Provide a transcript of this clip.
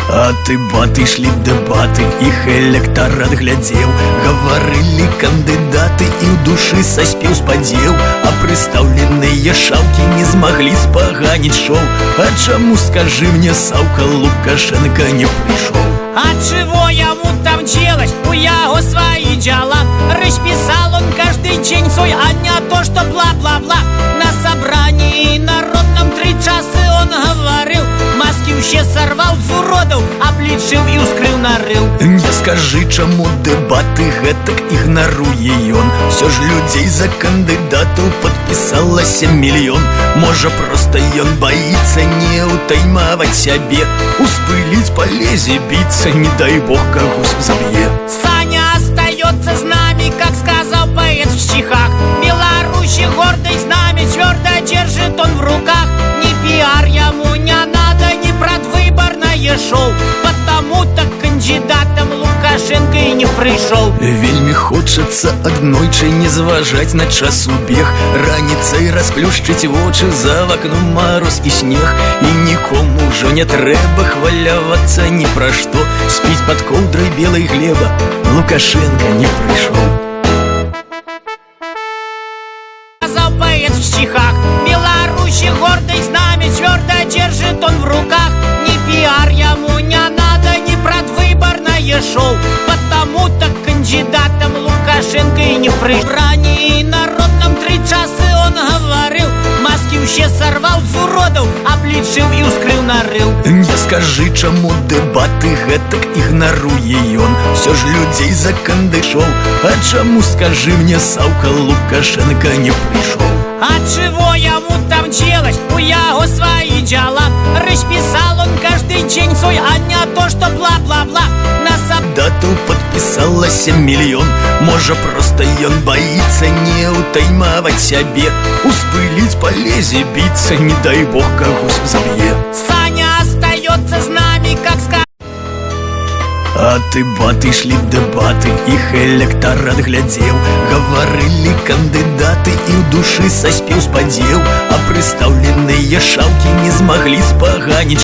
А ты баты, шлі дэбаты, іх электарат глядзеў. Гаварылі кандыдаты і ў душы саспеў спадзеў. А прыстаўленыя шаўкі не змаглі спаганіць шоу. А чаму, скажы мне, Саўка, Лукашенко не прыйшоў? А чего ему там делать? У яго свои дела. Расписал он каждый день свой, а не то, что бла-бла-бла. На собрании народном 3 часа он говорил. Маски уще сорвал з уродов, обличил и ускрыл нарыл. Не скажи, чаму дэбаты гэтак ігнаруе ён. Всё ж людзей за кандыдатаў падпісалася мільён. Можа, проста ён баіцца не ўтаймаваць сябе. Успыліць полезе біцца, не дай бог кагось заб'е. Саня остается с нами, как сказал поэт в стихах. Беларуси гордой знамя твердо держит он в руках. Ни пиар ему не надо, ни предвыборное шоу. Потому-то кандидатом Лукашенко и не пришел. Вельмі хочацца аднойчы не зважаць на час убег. Раніцай расплюшчыць вочы, за вакном мароз і снег. І нікому ўжо не трэба хвалявацца ні пра што. Спіць пад коўдрай белай глеба, Лукашенко не прыйшоў. Сказал поэт в стихах. Беларуси гордой знамя твердо держит он в руках. Ни пиар ему не надо, ни предвыборное шоу. Потому-то кандидатом Лукашенко и не пришел. Ранее народном 3 часа он говорил. Маски уще сорвал з уродов, обличил и ускрыл нарыл. Не скажи, чаму дэбаты гэтак ігнаруе ён. Всё ж людзей за кандышоў. А чаму, скажи мне, Саўка, Лукашенко не прыйшоў? А чего ему там делать? У яго свои дела. Расписал он каждый день свой, а не то, что бла-бла-бла. На дату падпісалася мільён. Можа, проста ён баіцца не ўтаймаваць сябе. Успыліць полезе біцца, не дай бог кагось заб'е. Саня остается с нами, как сказал. А ты баты, шлі дэбаты, іх электарат глядзеў. Гаварылі кандыдаты і ў душы саспеў спадзеў. А прыстаўленыя шаўкі не змаглі спаганіць